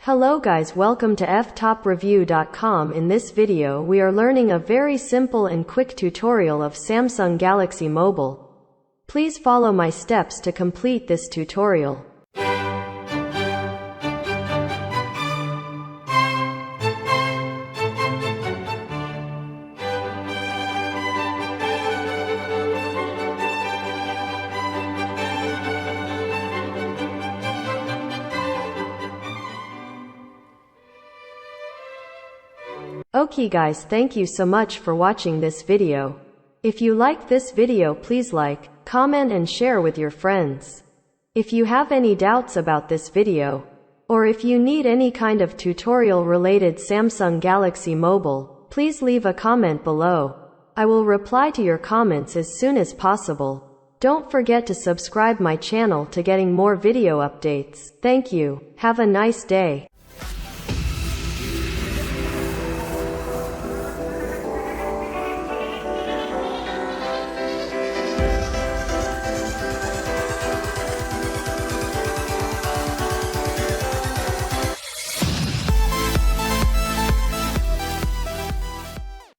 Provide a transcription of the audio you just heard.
Hello guys, welcome to Ftopreview.com. In this video we are learning a very simple and quick tutorial of Samsung Galaxy Mobile. Please follow my steps to complete this tutorial. Okay guys, thank you so much for watching this video. If you like this video, please like, comment and share with your friends. If you have any doubts about this video, or if you need any kind of tutorial related Samsung Galaxy Mobile, please leave a comment below. I will reply to your comments as soon as possible. Don't forget to subscribe my channel to getting more video updates. Thank you. Have a nice day.